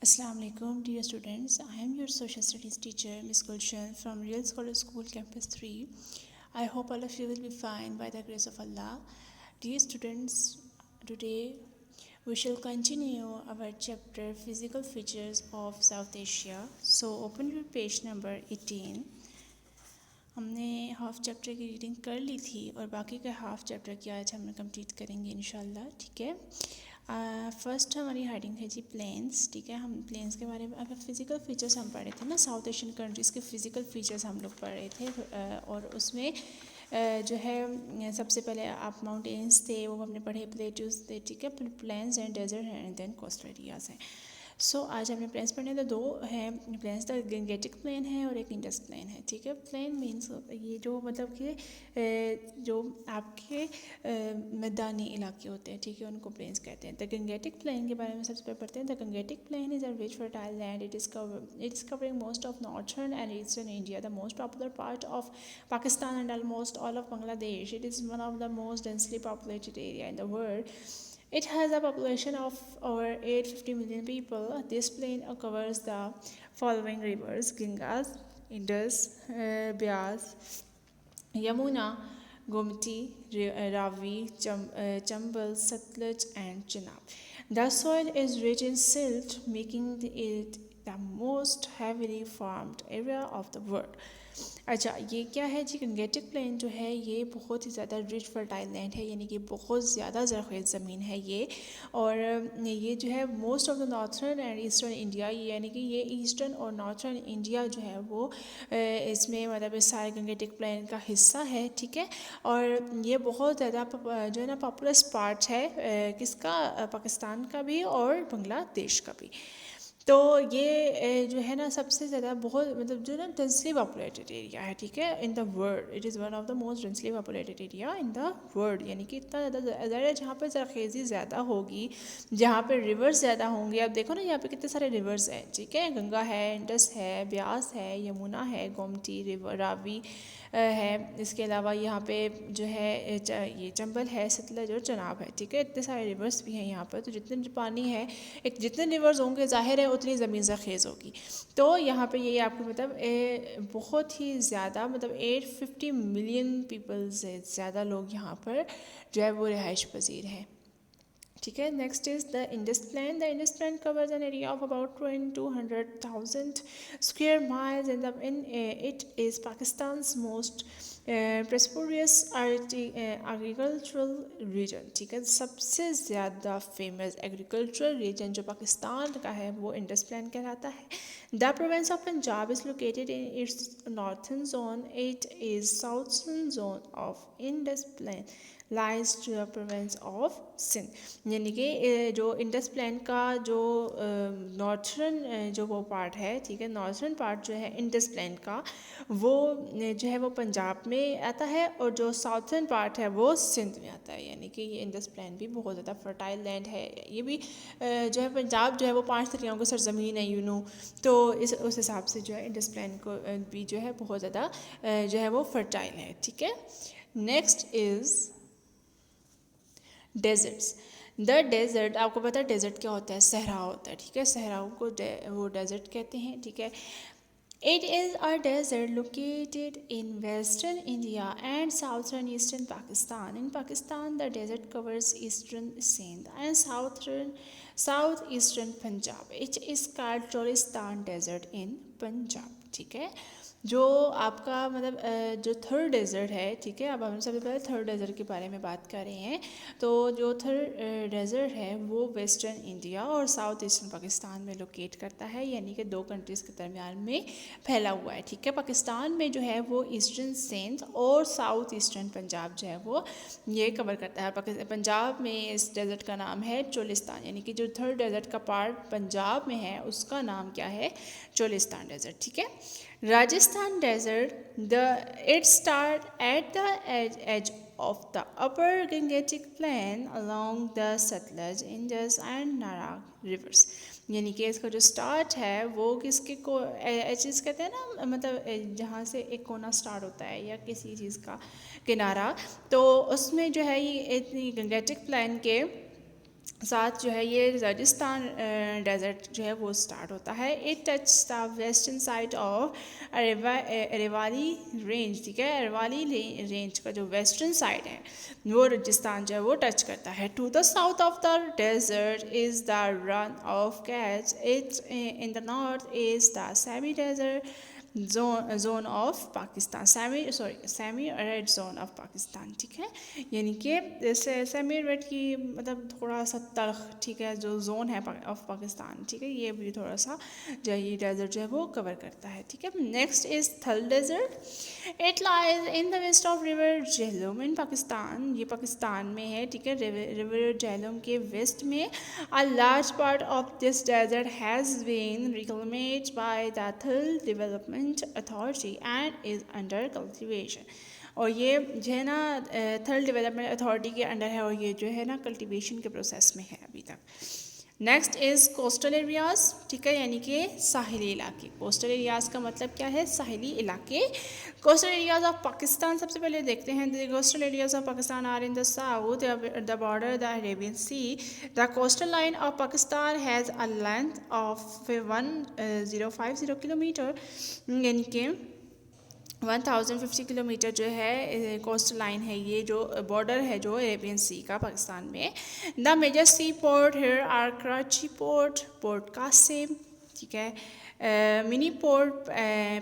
Assalamu alaikum, dear students. I am your social studies teacher, Miss Gulshan from Real Scholar School Campus 3. I hope all of you will be fine by the grace of Allah. Dear students, today we shall continue our chapter Physical Features of South Asia. So open your page number 18. हमने half chapter की reading कर ली थी और बाकी का half chapter की आज हम कंप्लीट करेंगे इंशाल्लाह, ठीक है। फर्स्ट हमारी हेडिंग है जी प्लेन्स, ठीक है। हम प्लेन्स के बारे में अब फिज़िकल फीचर्स हम पढ़े थे ना, साउथ एशियन कंट्रीज़ के फ़िज़िकल फीचर्स हम लोग पढ़ रहे थे और उसमें जो है सबसे पहले आप माउंटेन्स थे वो हमने पढ़े, प्लेट्यूज थे, ठीक है, plains and desert and then coastal areas हैं। सो आज हमने प्लेन्स पढ़ने तो दो हैं प्लेन्स, द गंगेटिक प्लेन है और एक इंडस प्लेन है, ठीक है। प्लेन मीन्स ये जो मतलब कि जो आपके मैदानी इलाके होते हैं, ठीक है, उनको प्लेन्स कहते हैं। द गंगेटिक प्लेन के बारे में सबसे पहले पढ़ते हैं। The Gangetic plain is a rich fertile land, it is covering most of northern and eastern India, the most popular part of Pakistan and almost all of Bangladesh. It is one of the most densely populated area in the world. It has a population of over 850 million people. This plain covers the following rivers: Ganges, Indus, Beas, Yamuna, Gomti, Ravi, Chambal, Satluj and Chenab. The soil is rich in silt, making it the most heavily farmed area of the world. अच्छा, ये क्या है जी? Gangetic plain जो है ये बहुत ही ज़्यादा rich fertile land है, यानी कि बहुत ज़्यादा ज़रख़ेज़ ज़मीन है ये। और ये जो है most of the northern and eastern India, यानी कि ये ईस्टर्न और नॉर्थर्न इंडिया जो है वो इसमें मतलब इस सारे गंगेटिक प्लेन का हिस्सा है, ठीक है। और ये बहुत ज़्यादा जो है ना पॉपुलस पार्ट है किसका? पाकिस्तान का भी और बांग्लादेश का भी। तो ये जो है ना सबसे ज़्यादा बहुत मतलब जो ना डेंसली पॉपुलेटेड एरिया है, ठीक है, इन the world. It is one of the most densely populated area in the world, यानी कि इतना ज़्यादा जहाँ पर ज़रखेज़ी ज़्यादा होगी, जहाँ पे रिवर्स ज़्यादा होंगे। अब देखो ना यहाँ पे कितने सारे रिवर्स हैं, ठीक है, गंगा है, इंडस है, ब्यास है, यमुना है, गोमती रिवर, रावी है, इसके अलावा यहाँ पे जो है ये चंबल है, सतलज और चनाब है, ठीक है। इतने सारे रिवर्स भी हैं यहाँ पर। तो जितने पानी है, एक जितने रिवर्स होंगे ज़ाहिर है उतनी ज़मीन ज़रख़ेज़ होगी। तो यहाँ पे ये आपको मतलब बहुत ही ज़्यादा मतलब 850 मिलियन पीपल से ज़्यादा लोग यहाँ पर जो है वो रिहाइश पजीर हैं, ठीक है। Next is the Indus plain. The Indus plain covers an area of about 200,000 square miles in it is Pakistan's most prosperous agricultural region, ठीक है। सबसे ज़्यादा फेमस एग्रीकल्चरल रीजन जो पाकिस्तान का है वो इंडस प्लेन कहलाता है। The province of Punjab is located in its northern zone, it is southern zone of Indus plain lies to the province of Sindh, यानी कि जो इंडस प्लेन का जो नॉर्थर्न जो वो पार्ट है, ठीक है, नॉर्थर्न पार्ट जो है इंडस प्लेन का वो जो है वो पंजाब में आता है और जो साउथर्न पार्ट है वो सिंध में आता है, यानी कि ये इंडस प्लेन भी बहुत ज़्यादा फर्टाइल लैंड है। ये भी जो है पंजाब जो है वो 5 दरियाओं की सरजमीन है यूनू, तो उस हिसाब से जो है इंडस प्लेन को भी जो है बहुत ज़्यादा जो है वो फर्टाइल है, ठीक है। Next is deserts. The desert, आपको पता है डेजर्ट क्या होता है? सहरा होता है, ठीक है। सहराओं को वो डेजर्ट कहते हैं, ठीक है। It is a desert located in western India and southern eastern Pakistan. In Pakistan, the desert covers eastern Sindh and southeastern Punjab. It is called Cholistan Desert in Punjab, ठीक है। जो आपका मतलब जो थर्ड डेजर्ट है, ठीक है, अब हम सबसे पहले थर्ड डेजर्ट के बारे में बात कर रहे हैं। तो जो थर्ड डेजर्ट है वो वेस्टर्न इंडिया और साउथ ईस्टर्न पाकिस्तान में लोकेट करता है, यानी कि दो कंट्रीज़ के दरमियान में फैला हुआ है, ठीक है। पाकिस्तान में जो है वो ईस्टर्न सिंध और साउथ ईस्टर्न पंजाब जो है वो ये कवर करता है। पंजाब में इस डेजर्ट का नाम है चोलिस्तान, यानी कि जो थर्ड डेजर्ट का पार्ट पंजाब में है उसका नाम क्या है? चोलिस्तान डेजर्ट, ठीक है। Rajasthan desert, it starts at the edge of the upper Gangetic plain along the Satluj, Indus and Narak rivers. यानी कि इसका जो स्टार्ट है वो किसके को एचेस कहते हैं ना, मतलब जहाँ से एक कोना स्टार्ट होता है या किसी चीज़ का किनारा, तो उसमें जो है ये इतनी गंगेटिक प्लेन के साथ जो है ये राजस्थान डेजर्ट जो है वो स्टार्ट होता है। It touch the western side of Aravalli range, ठीक है, अरेवाली रेंज का जो वेस्टर्न साइड है वो राजस्थान जो है वो टच करता है। To the south of the desert is the Rann of Kutch, its in the north is the semi desert zone of Pakistan, semi arid zone of Pakistan, ठीक है। यानी कि सेमी रेड की मतलब थोड़ा सा तल्ख, ठीक है, जो जोन है ऑफ पाकिस्तान, ठीक है, ये भी थोड़ा सा जो ये डेजर्ट जो है वो कवर करता है, ठीक है। Next is Thal desert, it lies in the west of river Jhelum in Pakistan, ये पाकिस्तान में है, ठीक है, रिवर झेलम के वेस्ट में। A large part of this desert has been reclaimed by the Thal development authority and is under cultivation, और ये जो है ना थल डेवलपमेंट अथॉरिटी के अंडर है, और ये जो है ना कल्टिवेशन के प्रोसेस में है अभी तक। नेक्स्ट इज़ कोस्टल एरियाज़, ठीक है, यानी कि साहिली इलाके। कोस्टल एरियाज़ का मतलब क्या है? साहिली इलाके। कोस्टल एरियाज़ ऑफ पाकिस्तान सबसे पहले देखते हैं। The coastal areas of Pakistan are in the south the border the Arabian sea. The coastal line of Pakistan has a length of 1050 kilometre, यानी कि 1050 किलोमीटर जो है कोस्टल लाइन है, ये जो बॉर्डर है जो अरेबियन सी का पाकिस्तान में। The major sea port here are Karachi port, port Qasim, ठीक है, mini port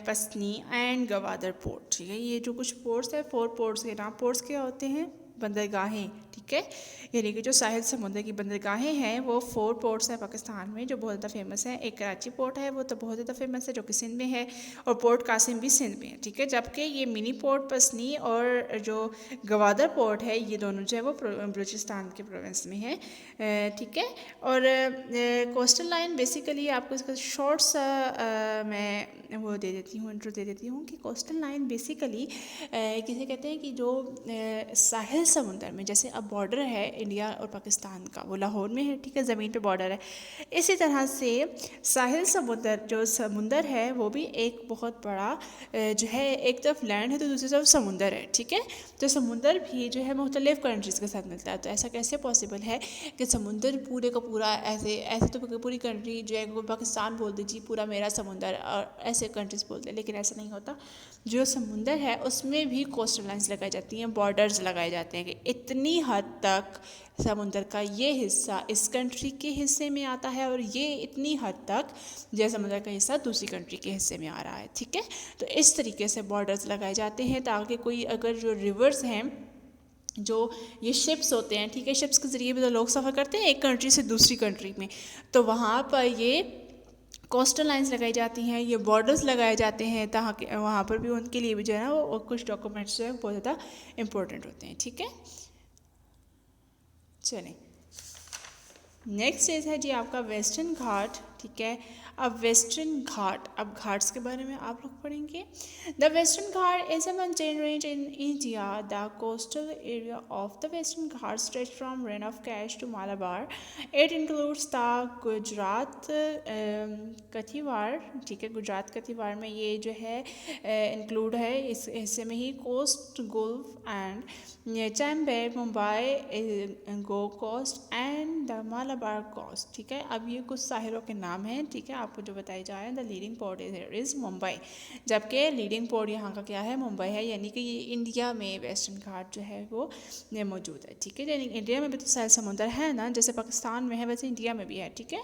Pasni and Gwadar port, ठीक है। ये जो कुछ पोर्ट्स है, 4 पोर्ट्स के नाम। पोर्ट्स क्या होते हैं? बंदरगाहें, ठीक है, यानी कि जो साहिल समुद्र की बंदरगाहें हैं वो 4 पोर्ट्स हैं पाकिस्तान में जो बहुत ज़्यादा फेमस है। एक कराची पोर्ट है, वो तो बहुत ज़्यादा फेमस है, जो कि सिंध में है, और पोर्ट कासिम भी सिंध में है, ठीक है। जबकि ये मिनी पोर्ट पसनी और जो गवादर पोर्ट है, ये दोनों जो है वो बलूचिस्तान के प्रोविंस में है, ठीक है। और कोस्टल लाइन बेसिकली आपको इसका शॉर्ट सा मैं वो दे देती हूँ, इंट्रो दे देती हूँ कि कोस्टल लाइन बेसिकली किसे कहते हैं कि जो साहिल समुंदर में, जैसे अब बॉर्डर है इंडिया और पाकिस्तान का, वो लाहौर में है, ठीक है, ज़मीन पे बॉर्डर है। इसी तरह से साहिल समुंदर जो समुंदर है वो भी एक बहुत बड़ा जो है, एक तरफ लैंड है तो दूसरी तरफ समुंदर है, ठीक है। तो समुंदर भी जो है मुख्तलिफ कंट्रीज़ के साथ मिलता है। तो ऐसा कैसे पॉसिबल है कि समुंदर पूरे का पूरा ऐसे ऐसे तो पूरी कंट्री जो है पाकिस्तान बोल दीजिए पूरा मेरा समुंदर, और ऐसे कंट्रीज़ बोलते हैं, लेकिन ऐसा नहीं होता। जो समुंदर है उसमें भी कोस्टल लाइन्स लगाई जाती हैं, बॉर्डर्स लगाए जाते हैं कि इतनी हद तक समुंदर का ये हिस्सा इस कंट्री के हिस्से में आता है, और ये इतनी हद तक जो समुंदर का हिस्सा दूसरी कंट्री के हिस्से में आ रहा है, ठीक है। तो इस तरीके से बॉर्डर्स लगाए जाते हैं ताकि कोई अगर जो रिवर्स हैं, जो ये शिप्स होते हैं, ठीक है, शिप्स के ज़रिए भी तो लोग सफ़र करते हैं एक कंट्री से दूसरी कंट्री में, तो वहाँ पर ये कोस्टल लाइंस लगाई जाती हैं, ये बॉर्डर्स लगाए जाते हैं ताकि वहाँ पर भी उनके लिए भी जो है ना वो कुछ डॉक्यूमेंट्स जो है बहुत ज़्यादा इम्पोर्टेंट होते हैं, ठीक है। चलें, नेक्स्ट चीज़ है जी आपका वेस्टर्न घाट, ठीक है। अब वेस्टर्न घाट, अब घाट्स के बारे में आप लोग पढ़ेंगे। The western Ghat is a mountain range in India. The coastal area of the western Ghat stretch from Rann of Kutch to Malabar. It includes the Gujarat Kathiawar, ठीक है, गुजरात कथिवार में ये जो है इंक्लूड है, इस हिस्से में ही coast gulf and chamber, Mumbai, Goa coast and the Malabar coast, ठीक है। अब ये कुछ साहिलों के नाम हैं, ठीक है, आपको जो बताए जा रहे हैं। The leading port is Mumbai, जबकि लीडिंग पोर्ट यहाँ का क्या है? मुंबई है, यानी कि ये इंडिया में वेस्टर्न घाट जो है वो मौजूद है, ठीक है। यानी इंडिया में भी तो साहिल समुंदर है ना, जैसे पाकिस्तान में है वैसे इंडिया में भी है, ठीक है।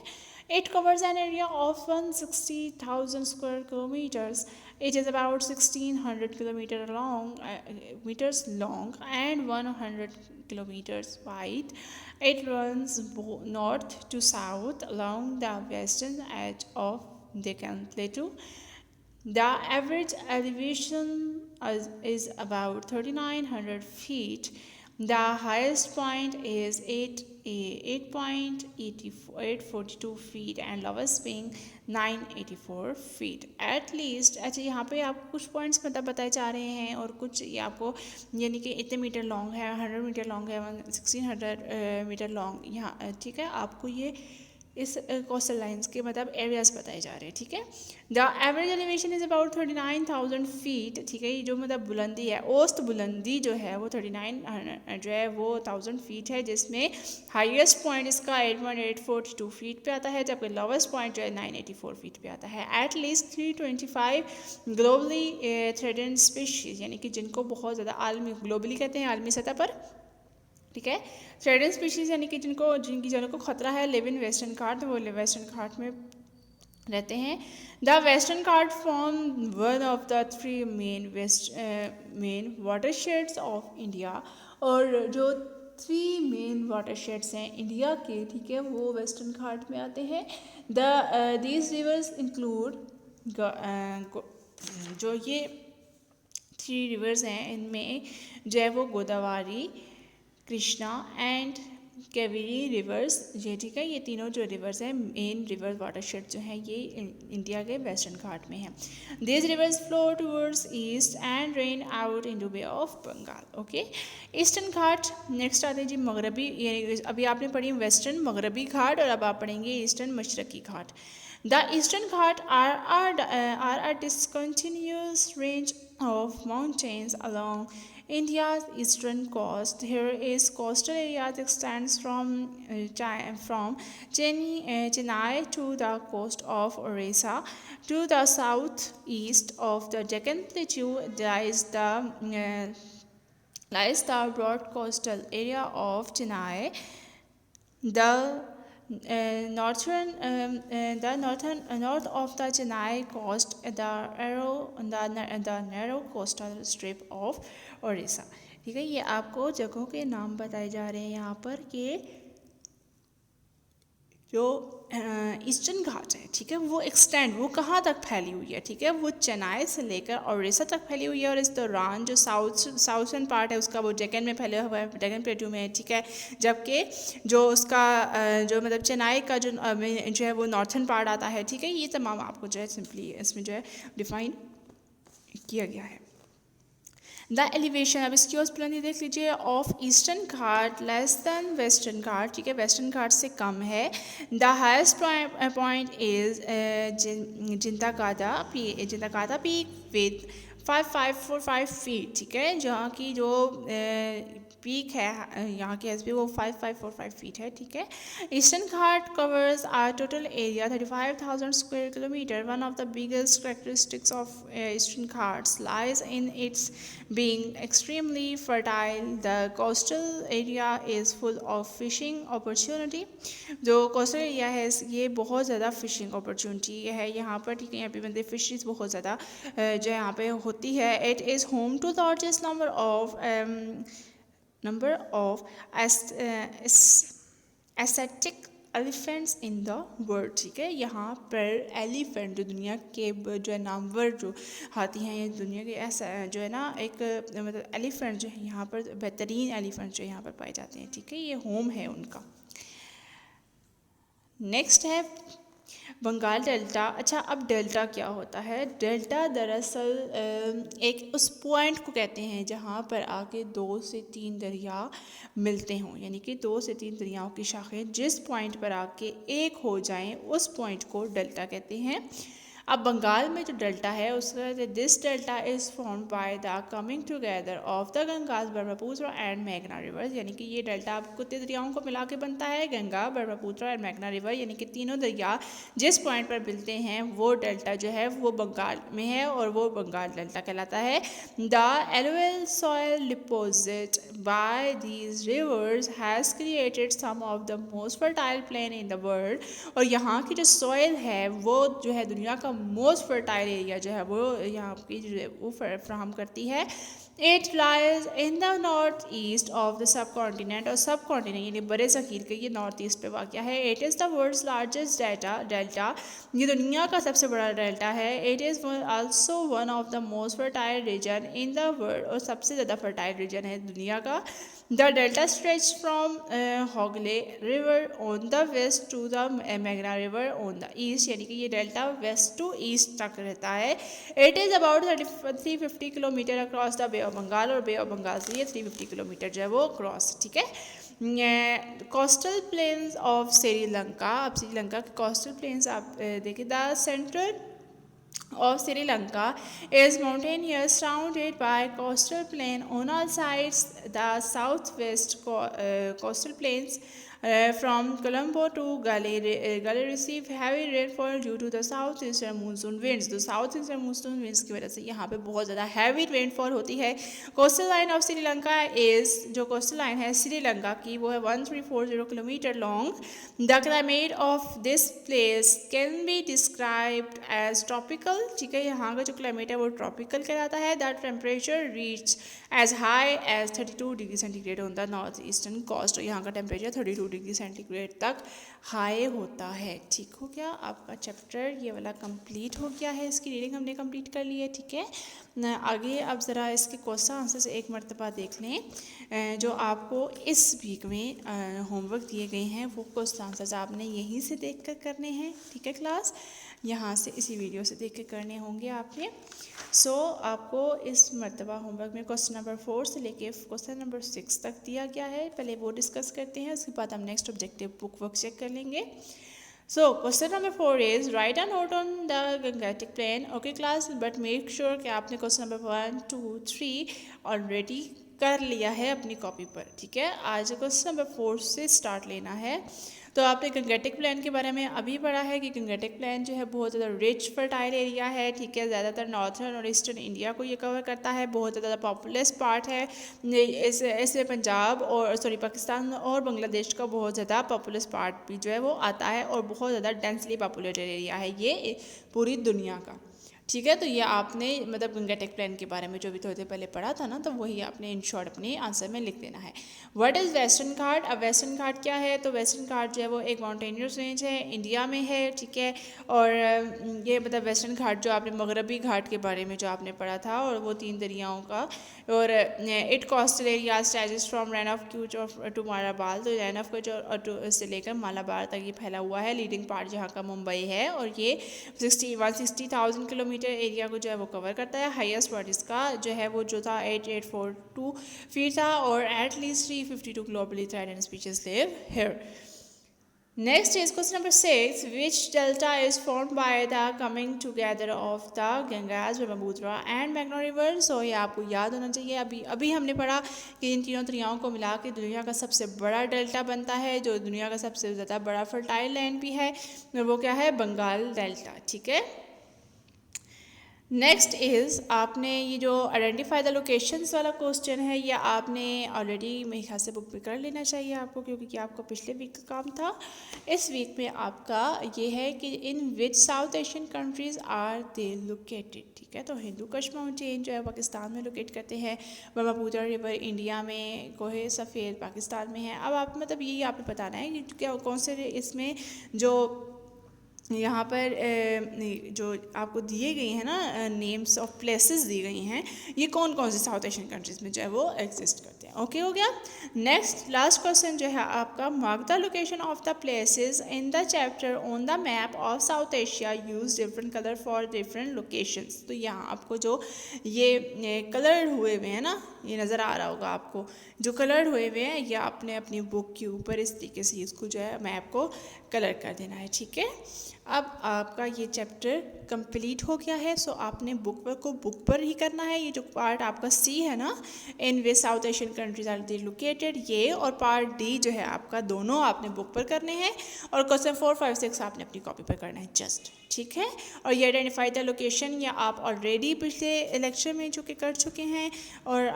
It covers an area of 160,000 square kilometers. It is about 1,600 meters long and 100 kilometers wide. It runs north to south along the western edge of Deccan Plateau. The average elevation is about 3,900 feet. The highest point is 8.842 feet and lowest being 984 feet. At least, अच्छा यहाँ पे आपको कुछ points बताए जा रहे हैं, और कुछ ये आपको यानी कि इतने मीटर लॉन्ग है, 100 मीटर लॉन्ग है, 1600 मीटर लॉन्ग यहाँ, ठीक है। आपको ये इस कोस्टल लाइंस के मतलब एरियाज बताए जा रहे हैं, ठीक है। The average elevation is about 39,000 feet, ठीक है। ये जो मतलब बुलंदी है, औसत बुलंदी जो है वो 39 जो है वो 1000 फीट है, जिसमें हाईएस्ट पॉइंट इसका 8.842 फीट पे आता है, जबकि लोवेस्ट पॉइंट जो है 984 फीट पे आता है। At least 325 globally threatened species, यानी कि जिनको बहुत ज़्यादा आलमी, ग्लोबली कहते हैं आलमी सतह पर, ठीक है। थ्रेटेंड स्पीशीज़ यानी कि जिनकी जानों को खतरा है, लिव इन वेस्टर्न घाट, वो वेस्टर्न घाट में रहते हैं। The western Ghat form one of the 3 main watersheds of India, और जो 3 मेन वाटरशेड्स हैं इंडिया के, ठीक है, वो वेस्टर्न घाट में आते हैं। दीज रिवर्स इंक्लूड, जो ये 3 रिवर्स हैं इनमें जो है वो गोदावरी, कृष्णा एंड कावेरी रिवर्स, ये ठीक है, ये तीनों जो रिवर्स हैं, मेन रिवर वाटरशेड जो हैं, ये इंडिया के वेस्टर्न घाट में हैं। This rivers flow towards east and rain out into bay of Bengal. Okay, eastern Ghat. Next आते हैं जी मगरबी, ये अभी आपने पढ़ी वेस्टर्न मगरबी घाट, और अब आप पढ़ेंगे ईस्टर्न मशरकी Ghat. The eastern Ghat are a discontinuous range of mountains along India's eastern coast. Here is coastal area that extends from Chennai to the coast of Orissa. To the southeast of the Deccan Plateau lies the broad coastal area of Chennai. North of the Chennai coast, the narrow coastal strip of Orissa, ठीक है। ये आपको जगहों के नाम बताए जा रहे हैं यहाँ पर कि जो ईस्टर्न घाट है, ठीक है, वो एक्सटेंड, वो कहाँ तक फैली हुई है, ठीक है, वो चेन्नई से लेकर ओडिशा तक फैली हुई है, और इस दौरान जो साउथर्न पार्ट है उसका वो डेक्कन में फैला हुआ है, डेक्कन प्लेटू में, ठीक है। जबकि जो उसका जो मतलब चेन्नई का जो है वो नॉर्थर्न पार्ट आता है, ठीक है। ये तमाम आपको जो है सिंपली इसमें जो है डिफाइन किया गया है। द एलिवेशन, अब इसकी ओर बुलंदी देख लीजिए, of eastern Ghat less than western Ghat, ठीक है, वेस्टर्न घाट से कम है। The highest point is Jindhagada peak with 5545 feet, ठीक है, जहाँ की जो पीक है यहाँ की एस वो 5545 फीट है, ठीक है। Eastern Ghat covers are total area 35,000 square kilometre. One of the biggest characteristics of eastern Ghats lies in its being extremely fertile. The coastal area is full of fishing opportunity. जो coastal area है ये बहुत ज़्यादा fishing opportunity है यहाँ पर, ठीक है। यहाँ पे बंदे fisheries बहुत ज़्यादा जो यहाँ पे होती है। It is home to largest number of ascetic elephants in the world, ठीक है। यहाँ पर एलिफेंट जो दुनिया के जो है नामवर जो हाथी हैं, ये दुनिया के ऐसा जो है ना एक मतलब एलिफेंट जो है यहाँ पर बेहतरीन एलिफेंट जो यहाँ पर पाए जाते हैं, ठीक है, ये होम है उनका। नेक्स्ट है बंगाल डेल्टा। अच्छा, अब डेल्टा क्या होता है? डेल्टा दरअसल एक उस पॉइंट को कहते हैं जहाँ पर आके 2 से 3 दरिया मिलते हों, यानी कि 2 से 3 दरियाओं की शाखें जिस पॉइंट पर आके एक हो जाएं उस पॉइंट को डेल्टा कहते हैं। अब बंगाल में जो डेल्टा है उसका this delta is formed by the coming together of the Ganga, Brahmaputra and मेघना रिवर्स, यानी कि ये डेल्टा आपको 3 दरियाओं को मिला के बनता है, गंगा, ब्रह्मपुत्र एंड मेघना रिवर, यानी कि तीनों दरिया जिस पॉइंट पर मिलते हैं वो डेल्टा जो है वो बंगाल में है और वो बंगाल डेल्टा कहलाता है। The alluvial soil deposit by these rivers has created some of the most fertile plain in the world, और यहाँ की जो सॉयल है वो जो है दुनिया का मोस्ट फर्टाइल एरिया जो है वो यहाँ की जो है वो फ्राहम करती है। It lies in the north east of the sub continent, और सब कॉन्टिनेंट यानी बड़े ज़खीर के ये नॉर्थ ईस्ट पे वाक़या है। It is the world's largest delta, ये दुनिया का सबसे बड़ा डेल्टा है। It is also one of the most fertile region in the world, और सबसे ज़्यादा फर्टाइल रीजन है दुनिया का। The delta stretch from Hooghly river on the west to the मेघना रिवर ऑन द ईस्ट, यानी कि ये डेल्टा वेस्ट टू ईस्ट तक रहता है। It is about 350 kilometres across the bay of Bengal, और बे ऑफ बंगाल से ये 350 किलोमीटर जो है वो क्रॉस, ठीक है। कोस्टल प्लेन्स ऑफ श्रीलंका, अब श्रीलंका के कोस्टल प्लेन्स आप देखिए, the central of Sri Lanka is mountainous, surrounded by coastal plain on all sides. The southwest coastal plains from Colombo to Gully receive heavy rainfall due to the southeastern monsoon winds. तो southeastern monsoon winds की वजह से यहाँ पे बहुत ज़्यादा heavy rainfall होती है. Coastal line of Sri Lanka is, जो coastal line है श्रीलंका की वो है 1340 kilometre long. The climate of this place can be described as tropical. ठीक है, यहाँ का जो क्लाइमेट है वो ट्रॉपिकल कहलाता है. The temperature reach as high as 32 degree centigrade on the north eastern coast. यहाँ का टेम्परेचर 32 डिग्री सेंटीग्रेड तक हाई होता है. ठीक हो गया, आपका चैप्टर ये वाला कंप्लीट हो गया है. इसकी रीडिंग हमने कंप्लीट कर ली है. ठीक है, आगे अब ज़रा इसके क्वेश्चन आंसर से एक मरतबा देख लें. जो आपको इस वीक में होमवर्क दिए गए हैं वो क्वेश्चन आंसर्स आपने यहीं से देख कर करने हैं. ठीक है क्लास, यहाँ से इसी वीडियो से देख के करने होंगे आपने. सो आपको इस मरतबा होमवर्क में क्वेश्चन नंबर 4 से लेके क्वेश्चन नंबर 6 तक दिया गया है. पहले वो डिस्कस करते हैं, उसके बाद हम next objective book work check कर लेंगे. So question number 4 is write a note on the Gangetic Plain. Okay class, but make sure कि आपने question number 1, 2, 3 already कर लिया है अपनी कॉपी पर. ठीक है, आज क्वेश्चन नंबर 4 से स्टार्ट लेना है. तो आपने गंगेटिक प्लेन के बारे में अभी पढ़ा है कि गंगेटिक प्लेन जो है बहुत ज़्यादा रिच फर्टाइल एरिया है. ठीक है, ज़्यादातर नॉर्थर्न और ईस्टर्न इंडिया को ये कवर करता है. बहुत ज़्यादा पॉपुलस पार्ट है. इसमें पंजाब और पाकिस्तान और बांग्लादेश का बहुत ज़्यादा पॉपुलस पार्ट भी जो है वो आता है और बहुत ज़्यादा डेंसली पॉपुलेटेड एरिया है ये पूरी दुनिया का. ठीक है, तो ये आपने मतलब गंगेटिक प्लेन के बारे में जो भी थोड़ी देर पहले पढ़ा था ना, तो वही आपने इन शॉर्ट अपने आंसर में लिख देना है. व्हाट इज़ वेस्टर्न घाट. अब वेस्टर्न घाट क्या है, तो वेस्टर्न घाट जो है वो एक माउंटेनियस रेंज है, इंडिया में है. ठीक है, और ये मतलब वेस्टर्न घाट जो आपने मगरबी घाट के बारे में जो आपने पढ़ा था, और वो 3 दरियाओं का. और it coastal area stretches from Rann of Kutch to Malabar. तो रैन ऑफ क्यूच से लेकर मालाबार तक ये फैला हुआ है. लीडिंग पार्ट जहाँ का मुंबई है, और ये 160,000 किलोमीटर एरिया को जो है वो कवर करता है. हाईएस्ट पॉइंट इसका जो है वो जो था 8842 फीट था, और at least 352 globally threatened species live here. Next is question number 6. Which delta is formed by the coming together of the Ganges, Brahmaputra and Meghna river? So ये आपको याद होना चाहिए. अभी हमने पढ़ा कि इन तीनों दरियाओं को मिला के दुनिया का सबसे बड़ा डेल्टा बनता है, जो दुनिया का सबसे ज़्यादा बड़ा फर्टाइल लैंड भी है, वो क्या है, बंगाल डेल्टा. ठीक है. नेक्स्ट इज़ आपने ये जो आइडेंटिफाई द लोकेशंस वाला क्वेश्चन है, ये आपने ऑलरेडी मेरे ख्याल से बुक पे कर लेना चाहिए आपको, क्योंकि ये आपका पिछले वीक का काम था. इस वीक में आपका ये है कि in which South Asian countries are they located. ठीक है, तो हिंदू कुश माउंटेन जो है पाकिस्तान में लोकेट करते हैं. ब्रह्मपुत्र रिवर इंडिया में, कोहे सफ़ेद पाकिस्तान में है. अब आप मतलब यही आपने बताना है कि क्या कौन से इसमें जो यहाँ पर जो आपको दिए गए हैं ना नेम्स ऑफ प्लेसेस दी गई हैं, ये कौन कौन से साउथ एशियन कंट्रीज़ में जो है वो एग्जिस्ट करते हैं. ओके हो गया. नेक्स्ट लास्ट क्वेश्चन जो है आपका, mark the location of the places in the chapter on the map of south Asia, use different colour for different locations. तो यहाँ आपको जो ये कलर हुए हुए हैं ना, ये नज़र आ रहा होगा आपको, जो कलर हुए हुए हैं ये आपने अपनी बुक के ऊपर इस तरीके से इसको जो है मैप को कलर कर देना है. ठीक है, अब आपका ये चैप्टर कंप्लीट हो गया है. सो आपने बुक वर्क को बुक पर ही करना है. ये जो पार्ट आपका सी है ना, in way South Asian countries are they located, ये और पार्ट डी जो है आपका, दोनों आपने बुक पर करने हैं. और क्वेश्चन 4, 5, 6 आपने अपनी कॉपी पर करना है जस्ट. ठीक है, और ये आइडेंटिफाई द लोकेशन या आप ऑलरेडी पिछले लेक्चर में जो कि कर चुके हैं, और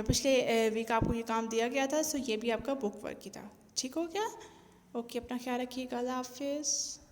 पिछले वीक आपको ये काम दिया गया था. सो ये भी आपका बुक वर्क ही था. ठीक हो गया. ओके, अपना ख्याल रखिएगा. अल्लाह हाफिज़.